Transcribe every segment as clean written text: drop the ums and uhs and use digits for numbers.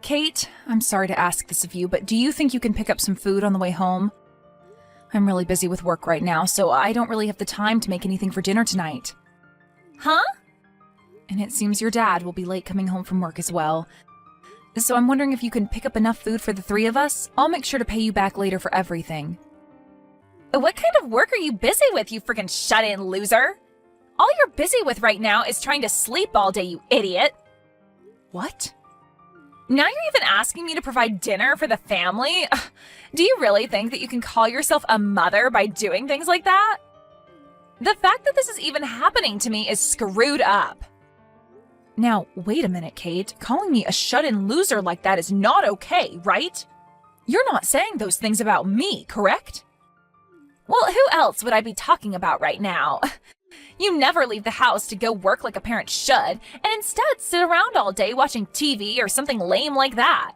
Kate, I'm sorry to ask this of you, but do you think you can pick up some food on the way home? I'm really busy with work right now, so I don't really have the time to make anything for dinner tonight. Huh? And it seems your dad will be late coming home from work as well. So I'm wondering if you can pick up enough food for the three of us. I'll make sure to pay you back later for everything. What kind of work are you busy with, you freaking shut-in loser? All you're busy with right now is trying to sleep all day, you idiot. What? Now you're even asking me to provide dinner for the family? Do you really think that you can call yourself a mother by doing things like that? The fact that this is even happening to me is screwed up. Now, wait a minute, Kate. Calling me a shut-in loser like that is not okay, right? You're not saying those things about me, correct? Well, who else would I be talking about right now? You never leave the house to go work like a parent should, and instead sit around all day watching TV or something lame like that.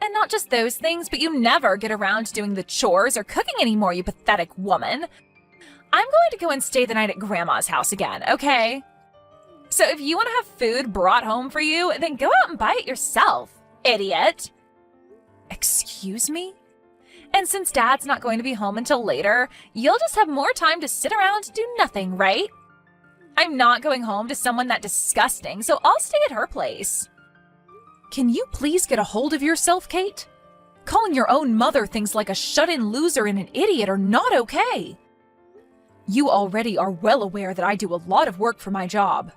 And not just those things, but you never get around doing the chores or cooking anymore, you pathetic woman. I'm going to go and stay the night at Grandma's house again, okay? So if you want to have food brought home for you, then go out and buy it yourself, idiot. Excuse me? And since Dad's not going to be home until later, you'll just have more time to sit around and do nothing, right? I'm not going home to someone that disgusting, so I'll stay at her place. Can you please get a hold of yourself, Kate? Calling your own mother things like a shut-in loser and an idiot are not okay. You already are well aware that I do a lot of work for my job.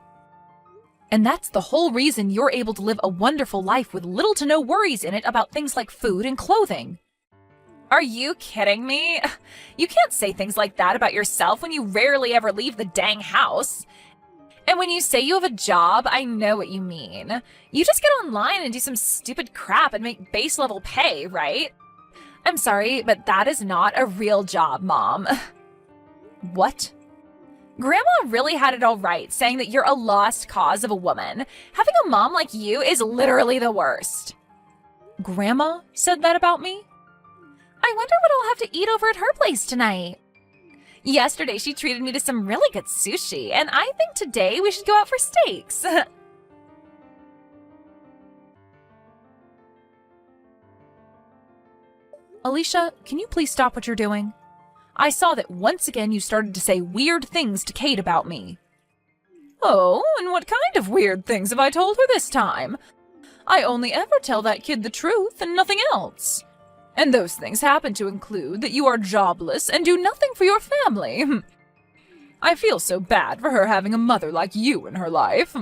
And that's the whole reason you're able to live a wonderful life with little to no worries in it about things like food and clothing. Are you kidding me? You can't say things like that about yourself when you rarely ever leave the dang house. And when you say you have a job, I know what you mean. You just get online and do some stupid crap and make base level pay, right? I'm sorry, but that is not a real job, Mom. What? Grandma really had it all right, saying that you're a lost cause of a woman. Having a mom like you is literally the worst. Grandma said that about me? I wonder what I'll have to eat over at her place tonight. Yesterday, she treated me to some really good sushi, and I think today we should go out for steaks. Alicia, can you please stop what you're doing? I saw that once again you started to say weird things to Kate about me. Oh, and what kind of weird things have I told her this time? I only ever tell that kid the truth and nothing else. And those things happen to include that you are jobless and do nothing for your family. I feel so bad for her having a mother like you in her life.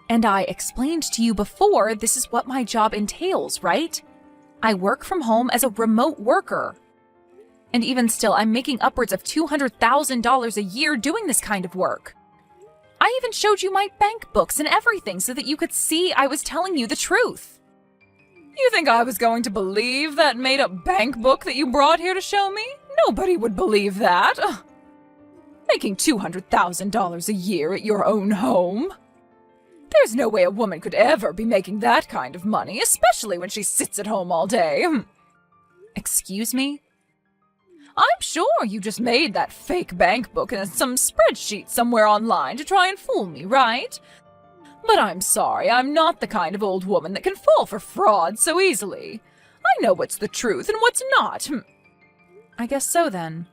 And I explained to you before this is what my job entails, right? I work from home as a remote worker. And even still, I'm making upwards of $200,000 a year doing this kind of work. I even showed you my bank books and everything so that you could see I was telling you the truth. You think I was going to believe that made-up bank book that you brought here to show me? Nobody would believe that. Ugh. Making $200,000 a year at your own home? There's no way a woman could ever be making that kind of money, especially when she sits at home all day. Excuse me? I'm sure you just made that fake bank book in some spreadsheet somewhere online to try and fool me, right? But I'm sorry, I'm not the kind of old woman that can fall for fraud so easily. I know what's the truth and what's not. I guess so then.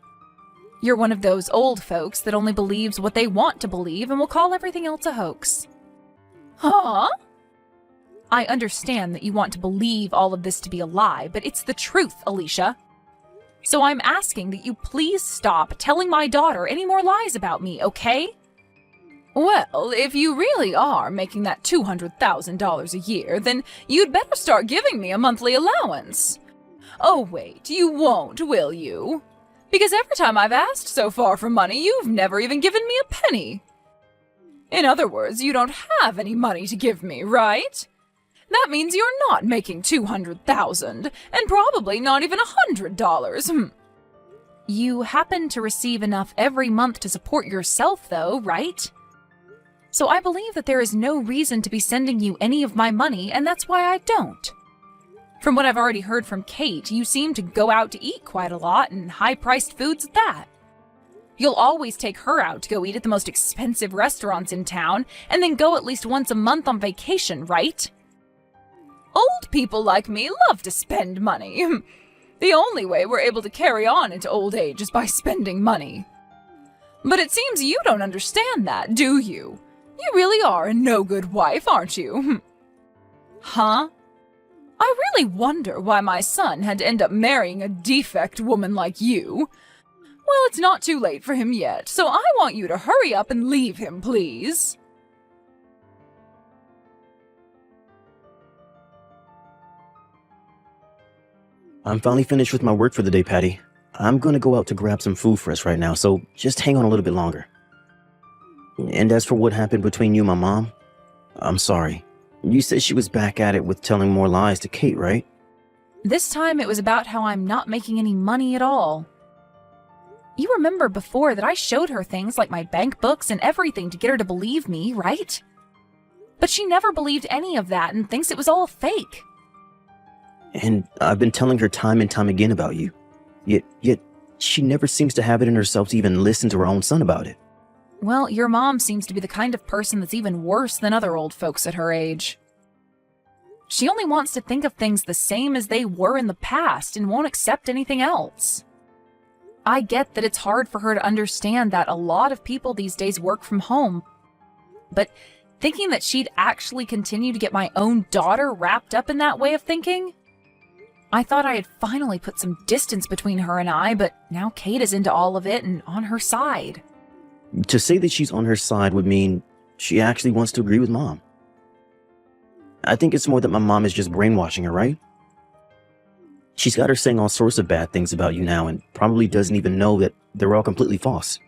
You're one of those old folks that only believes what they want to believe and will call everything else a hoax. Huh? I understand that you want to believe all of this to be a lie, but it's the truth, Alicia. So I'm asking that you please stop telling my daughter any more lies about me, okay? Well, if you really are making that $200,000 a year, then you'd better start giving me a monthly allowance. Oh wait, you won't, will you? Because every time I've asked so far for money, you've never even given me a penny. In other words, you don't have any money to give me, right? That means you're not making $200,000, and probably not even $100. You happen to receive enough every month to support yourself, though, right? So I believe that there is no reason to be sending you any of my money, and that's why I don't. From what I've already heard from Kate, you seem to go out to eat quite a lot, and high-priced foods at that. You'll always take her out to go eat at the most expensive restaurants in town, and then go at least once a month on vacation, right? Old People like me love to spend money. The only way we're able to carry on into old age is by spending money. But it seems you don't understand that, do you? You really are a no-good wife, aren't you? Huh? I really wonder why my son had to end up marrying a defect woman like you. Well, it's not too late for him yet, so I want you to hurry up and leave him, please. I'm finally finished with my work for the day, Patty. I'm gonna go out to grab some food for us right now, so just hang on a little bit longer. And as for what happened between you and my mom, I'm sorry. You said she was back at it with telling more lies to Kate, right? This time it was about how I'm not making any money at all. You remember before that I showed her things like my bank books and everything to get her to believe me, right? But she never believed any of that and thinks it was all fake. And I've been telling her time and time again about you. Yet she never seems to have it in herself to even listen to her own son about it. Well, your mom seems to be the kind of person that's even worse than other old folks at her age. She only wants to think of things the same as they were in the past and won't accept anything else. I get that it's hard for her to understand that a lot of people these days work from home, but thinking that she'd actually continue to get my own daughter wrapped up in that way of thinking? I thought I had finally put some distance between her and I, but now Kate is into all of it and on her side. To say that she's on her side would mean she actually wants to agree with Mom. I think it's more that my mom is just brainwashing her, right? She's got her saying all sorts of bad things about you now and probably doesn't even know that they're all completely false.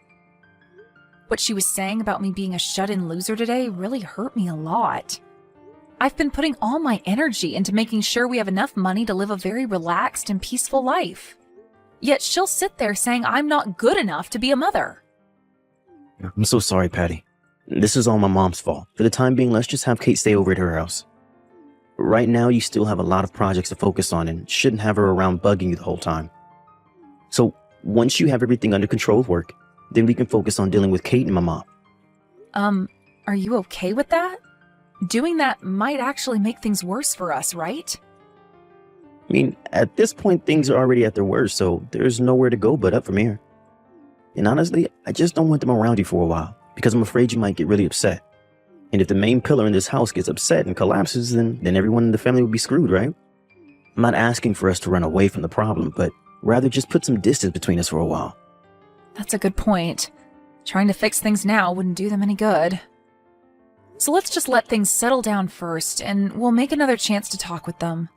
What she was saying about me being a shut-in loser today really hurt me a lot. I've been putting all my energy into making sure we have enough money to live a very relaxed and peaceful life. Yet she'll sit there saying I'm not good enough to be a mother. I'm so sorry, Patty. This is all my mom's fault. For the time being, let's just have Kate stay over at her house. Right now, you still have a lot of projects to focus on and shouldn't have her around bugging you the whole time. So, once you have everything under control with work, then we can focus on dealing with Kate and my mom. Are you okay with that? Doing that might actually make things worse for us, right? I mean, at this point, things are already at their worst, so there's nowhere to go but up from here. And honestly, I just don't want them around you for a while, because I'm afraid you might get really upset. And if the main pillar in this house gets upset and collapses, then everyone in the family will be screwed, right? I'm not asking for us to run away from the problem, but rather just put some distance between us for a while. That's a good point. Trying to fix things now wouldn't do them any good. So let's just let things settle down first, and we'll make another chance to talk with them.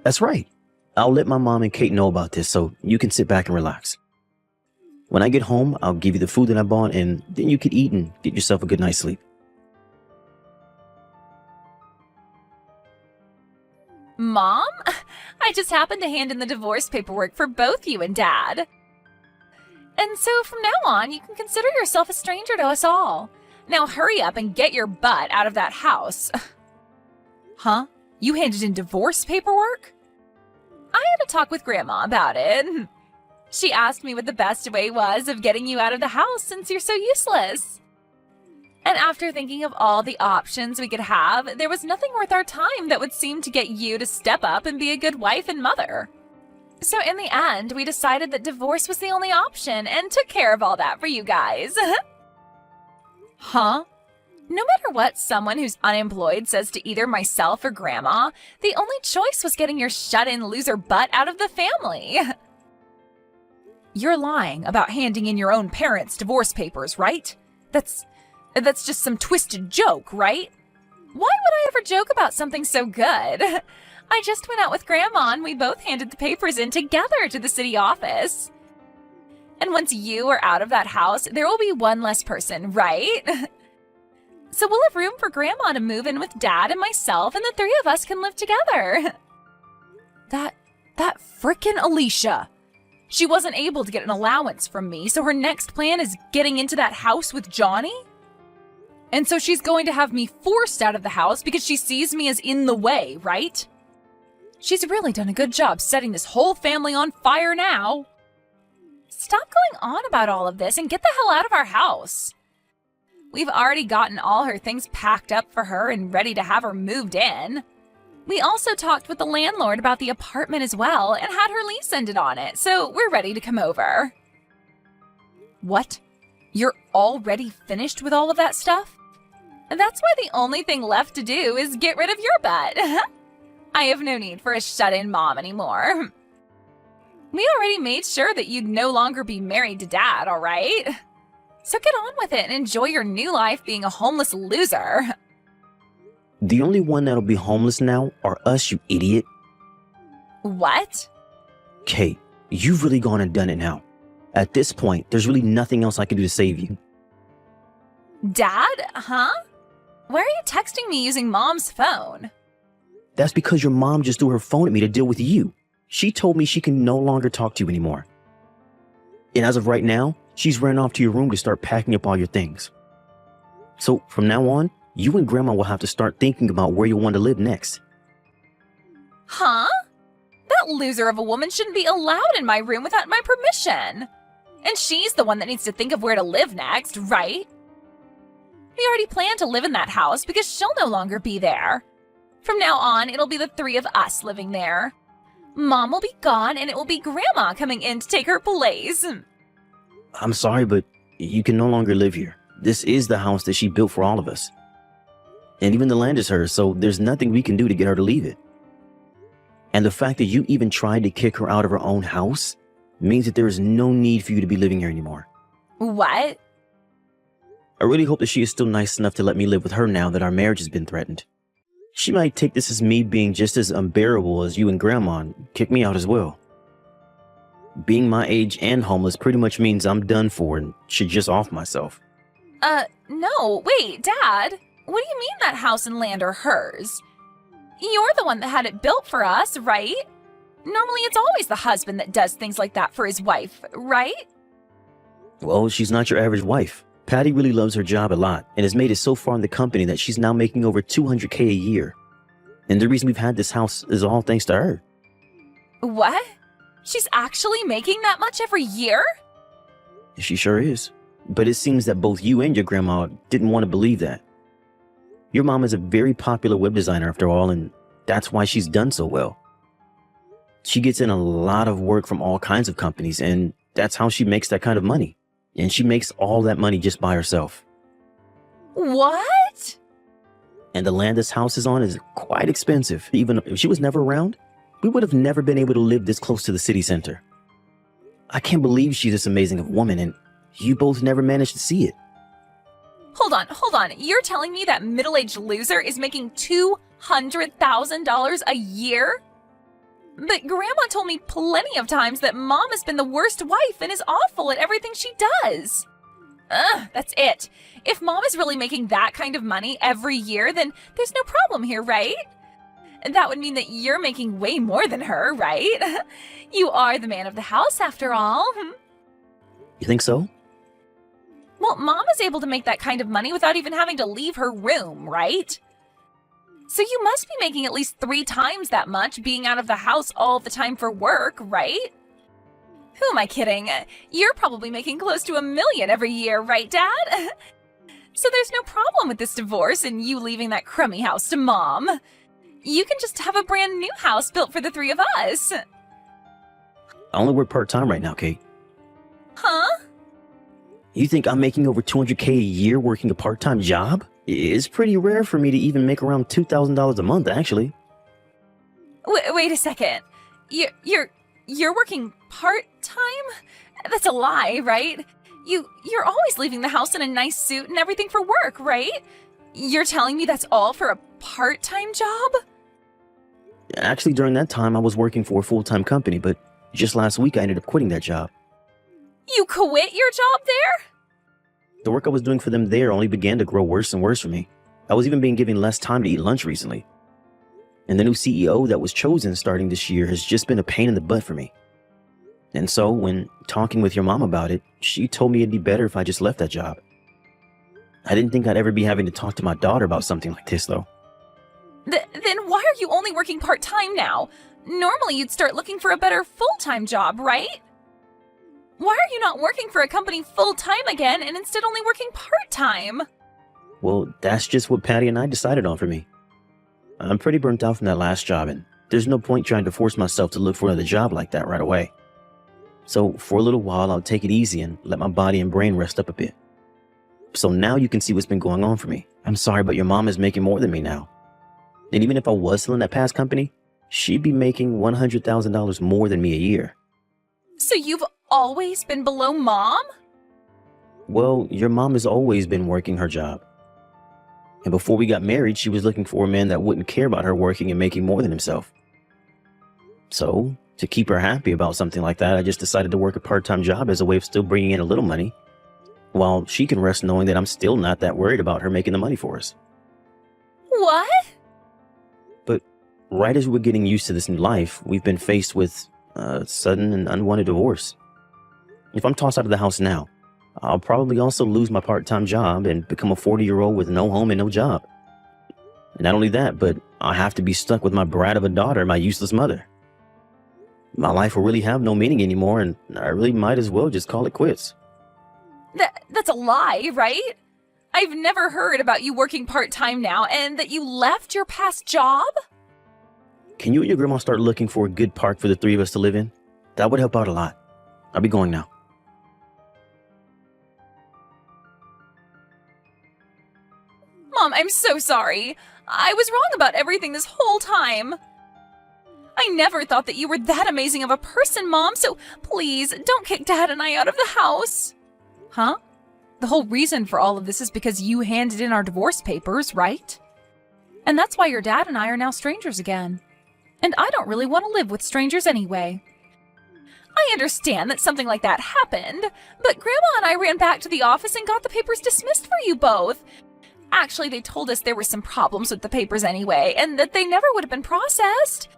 That's right. I'll let my mom and Kate know about this so you can sit back and relax. When I get home, I'll give you the food that I bought, and then you can eat and get yourself a good night's sleep. Mom, I just happened to hand in the divorce paperwork for both you and Dad. And so from now on, you can consider yourself a stranger to us all. Now hurry up and get your butt out of that house. Huh? You handed in divorce paperwork? I had a talk with Grandma about it. She asked me what the best way was of getting you out of the house since you're so useless. And after thinking of all the options we could have, there was nothing worth our time that would seem to get you to step up and be a good wife and mother. So in the end, we decided that divorce was the only option and took care of all that for you guys. Huh? No matter what someone who's unemployed says to either myself or Grandma, the only choice was getting your shut-in loser butt out of the family. You're lying about handing in your own parents' divorce papers, right? That's just some twisted joke, right? Why would I ever joke about something so good? I just went out with Grandma and we both handed the papers in together to the city office. And once you are out of that house, there will be one less person, right? So we'll have room for Grandma to move in with Dad and myself, and the three of us can live together. That frickin' Alicia. She wasn't able to get an allowance from me, so her next plan is getting into that house with Johnny? And so she's going to have me forced out of the house because she sees me as in the way, right? She's really done a good job setting this whole family on fire now. Stop going on about all of this and get the hell out of our house. We've already gotten all her things packed up for her and ready to have her moved in. We also talked with the landlord about the apartment as well and had her lease ended on it, so we're ready to come over. What? You're already finished with all of that stuff? That's why the only thing left to do is get rid of your butt. I have no need for a shut-in mom anymore. We already made sure that you'd no longer be married to Dad, all right? So get on with it and enjoy your new life being a homeless loser. The only one that'll be homeless now are us, you idiot. What? Kate, you've really gone and done it now. At this point, there's really nothing else I can do to save you. Dad? Huh? Why are you texting me using Mom's phone? That's because your mom just threw her phone at me to deal with you. She told me she can no longer talk to you anymore. And as of right now, she's ran off to your room to start packing up all your things. So from now on, you and Grandma will have to start thinking about where you want to live next. Huh? That loser of a woman shouldn't be allowed in my room without my permission. And she's the one that needs to think of where to live next, right? We already planned to live in that house because she'll no longer be there. From now on, it'll be the three of us living there. Mom will be gone and it will be Grandma coming in to take her place. I'm sorry, but you can no longer live here. This is the house that she built for all of us. And even the land is hers, so there's nothing we can do to get her to leave it. And the fact that you even tried to kick her out of her own house means that there is no need for you to be living here anymore. What? I really hope that she is still nice enough to let me live with her now that our marriage has been threatened. She might take this as me being just as unbearable as you and Grandma and kick me out as well. Being my age and homeless pretty much means I'm done for and should just off myself. No, wait, Dad. What do you mean that house and land are hers? You're the one that had it built for us, right? Normally it's always the husband that does things like that for his wife, right? Well, she's not your average wife. Patty really loves her job a lot and has made it so far in the company that she's now making over $200K a year. And the reason we've had this house is all thanks to her. What? She's actually making that much every year? She sure is. But it seems that both you and your grandma didn't want to believe that. Your mom is a very popular web designer after all, and that's why she's done so well. She gets in a lot of work from all kinds of companies, and that's how she makes that kind of money. And she makes all that money just by herself. What? And the land this house is on is quite expensive. Even if she was never around, we would have never been able to live this close to the city center. I can't believe she's this amazing of a woman, and you both never managed to see it. Hold on. You're telling me that middle-aged loser is making $200,000 a year? But Grandma told me plenty of times that Mom has been the worst wife and is awful at everything she does. That's it. If Mom is really making that kind of money every year, then there's no problem here, right? That would mean that you're making way more than her, right? You are the man of the house, after all. You think so? Well, Mom is able to make that kind of money without even having to leave her room, right? So you must be making at least 3 times that much being out of the house all the time for work, right? Who am I kidding? You're probably making close to $1 million every year, right, Dad? So there's no problem with this divorce and you leaving that crummy house to Mom. You can just have a brand new house built for the 3 of us. I only work part-time right now, Kate. Huh? You think I'm making over $200K a year working a part-time job? It's pretty rare for me to even make around $2,000 a month, actually. Wait a second. You're working part-time? That's a lie, right? You're always leaving the house in a nice suit and everything for work, right? You're telling me that's all for a part-time job? Actually, during that time, I was working for a full-time company, but just last week I ended up quitting that job. You quit your job there? The work I was doing for them there only began to grow worse and worse for me. I was even being given less time to eat lunch recently. And the new CEO that was chosen starting this year has just been a pain in the butt for me. And so, when talking with your mom about it, she told me it'd be better if I just left that job. I didn't think I'd ever be having to talk to my daughter about something like this, though. Then why are you only working part-time now? Normally you'd start looking for a better full-time job, right? Why are you not working for a company full-time again and instead only working part-time? Well, that's just what Patty and I decided on for me. I'm pretty burnt out from that last job, and there's no point trying to force myself to look for another job like that right away. So for a little while, I'll take it easy and let my body and brain rest up a bit. So now you can see what's been going on for me. I'm sorry, but your mom is making more than me now. And even if I was still in that past company, she'd be making $100,000 more than me a year. So you've always been below Mom? Well, your mom has always been working her job. And before we got married, she was looking for a man that wouldn't care about her working and making more than himself. So, to keep her happy about something like that, I just decided to work a part-time job as a way of still bringing in a little money, while she can rest knowing that I'm still not that worried about her making the money for us. What? But right as we're getting used to this new life, we've been faced with a sudden and unwanted divorce. If I'm tossed out of the house now, I'll probably also lose my part-time job and become a 40-year-old with no home and no job. And not only that, but I'll have to be stuck with my brat of a daughter, my useless mother. My life will really have no meaning anymore, and I really might as well just call it quits. That's a lie, right? I've never heard about you working part-time now and that you left your past job? Can you and your grandma start looking for a good park for the three of us to live in? That would help out a lot. I'll be going now. Mom, I'm so sorry. I was wrong about everything this whole time. I never thought that you were that amazing of a person, Mom, so please don't kick Dad and I out of the house. Huh? The whole reason for all of this is because you handed in our divorce papers, right? And that's why your dad and I are now strangers again. And I don't really want to live with strangers anyway. I understand that something like that happened, but Grandma and I ran back to the office and got the papers dismissed for you both. Actually, they told us there were some problems with the papers anyway, and that they never would have been processed.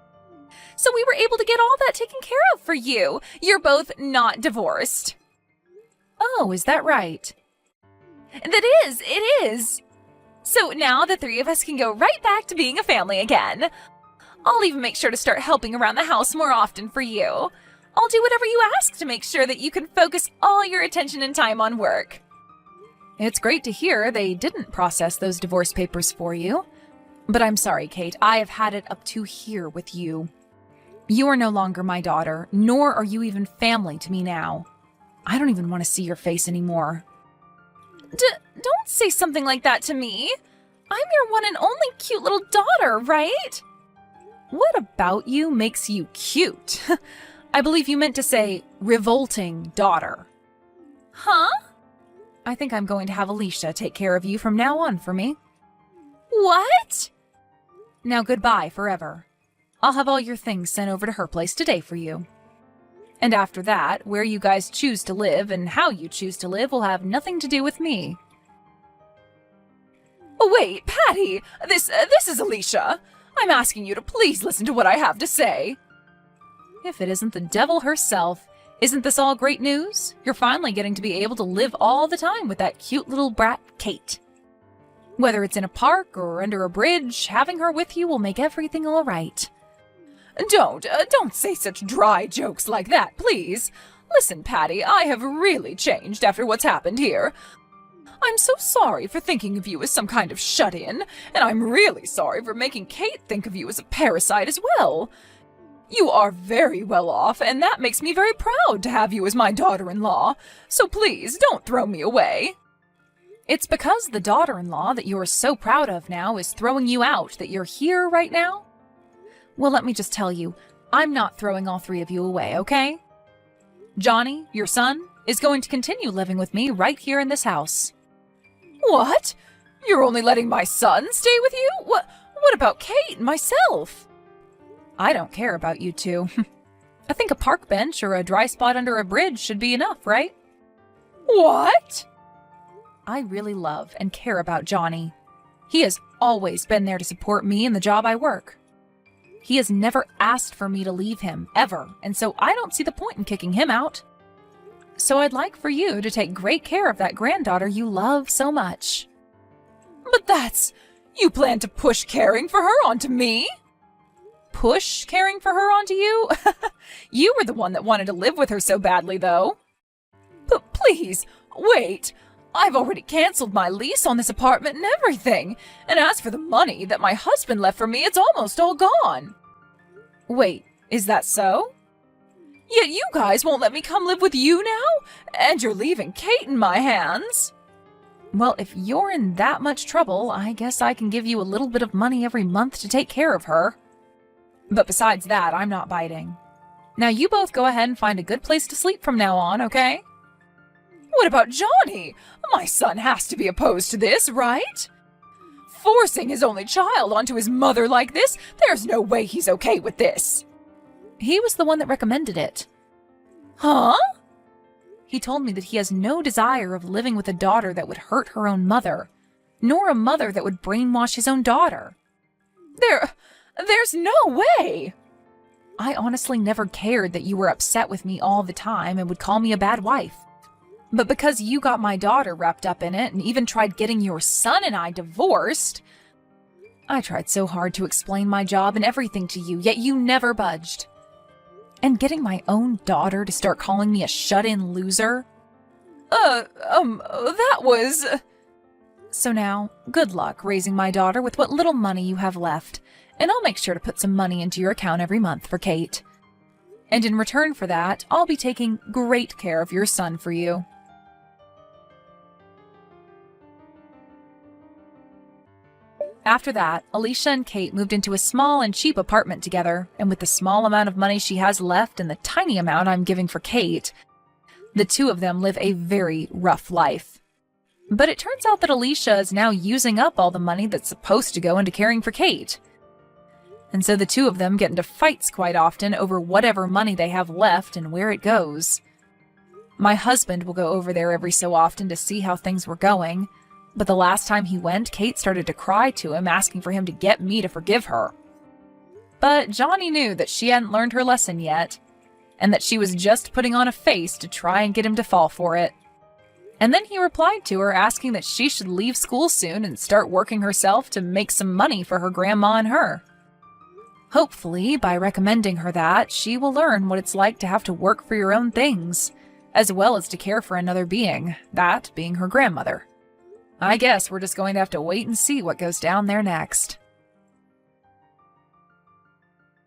So we were able to get all that taken care of for you. You're both not divorced. Oh, is that right? It is. So now the three of us can go right back to being a family again. I'll even make sure to start helping around the house more often for you. I'll do whatever you ask to make sure that you can focus all your attention and time on work. It's great to hear they didn't process those divorce papers for you. But I'm sorry, Kate, I have had it up to here with you. You are no longer my daughter, nor are you even family to me now. I don't even want to see your face anymore. Don't say something like that to me. I'm your one and only cute little daughter, right? What about you makes you cute? I believe you meant to say revolting daughter. Huh? I think I'm going to have Alicia take care of you from now on for me. What? Now goodbye forever. I'll have all your things sent over to her place today for you. And after that, where you guys choose to live and how you choose to live will have nothing to do with me. Wait, Patty, this is Alicia. I'm asking you to please listen to what I have to say. If it isn't the devil herself, isn't this all great news? You're finally getting to be able to live all the time with that cute little brat, Kate. Whether it's in a park or under a bridge, having her with you will make everything all right. Don't say such dry jokes like that, please. Listen, Patty, I have really changed after what's happened here. I'm so sorry for thinking of you as some kind of shut-in, and I'm really sorry for making Kate think of you as a parasite as well. You are very well off, and that makes me very proud to have you as my daughter-in-law, so please don't throw me away. It's because the daughter-in-law that you're so proud of now is throwing you out that you're here right now? Well, let me just tell you, I'm not throwing all three of you away, okay? Johnny, your son, is going to continue living with me right here in this house. What? You're only letting my son stay with you? What about Kate and myself? I don't care about you two. I think a park bench or a dry spot under a bridge should be enough, right? What? I really love and care about Johnny. He has always been there to support me in the job I work. He has never asked for me to leave him, ever, and so I don't see the point in kicking him out. So I'd like for you to take great care of that granddaughter you love so much. But you plan to push caring for her onto me? Push caring for her onto you? You were the one that wanted to live with her so badly, though. But please, wait. I've already canceled my lease on this apartment and everything. And as for the money that my husband left for me, it's almost all gone. Wait, is that so? Yet you guys won't let me come live with you now? And you're leaving Kate in my hands. Well, if you're in that much trouble, I guess I can give you a little bit of money every month to take care of her. But besides that, I'm not biting. Now you both go ahead and find a good place to sleep from now on, okay? What about Johnny? My son has to be opposed to this, right? Forcing his only child onto his mother like this, there's no way he's okay with this. He was the one that recommended it. Huh? He told me that he has no desire of living with a daughter that would hurt her own mother, nor a mother that would brainwash his own daughter. There's no way! I honestly never cared that you were upset with me all the time and would call me a bad wife. But because you got my daughter wrapped up in it and even tried getting your son and I divorced, I tried so hard to explain my job and everything to you, yet you never budged. And getting my own daughter to start calling me a shut-in loser? That was... So now, good luck raising my daughter with what little money you have left, and I'll make sure to put some money into your account every month for Kate. And in return for that, I'll be taking great care of your son for you. After that, Alicia and Kate moved into a small and cheap apartment together, and with the small amount of money she has left and the tiny amount I'm giving for Kate, the two of them live a very rough life. But it turns out that Alicia is now using up all the money that's supposed to go into caring for Kate. And so the two of them get into fights quite often over whatever money they have left and where it goes. My husband will go over there every so often to see how things were going, but the last time he went, Kate started to cry to him, asking for him to get me to forgive her. But Johnny knew that she hadn't learned her lesson yet, and that she was just putting on a face to try and get him to fall for it. And then he replied to her, asking that she should leave school soon and start working herself to make some money for her grandma and her. Hopefully, by recommending her that, she will learn what it's like to have to work for your own things, as well as to care for another being, that being her grandmother. I guess we're just going to have to wait and see what goes down there next.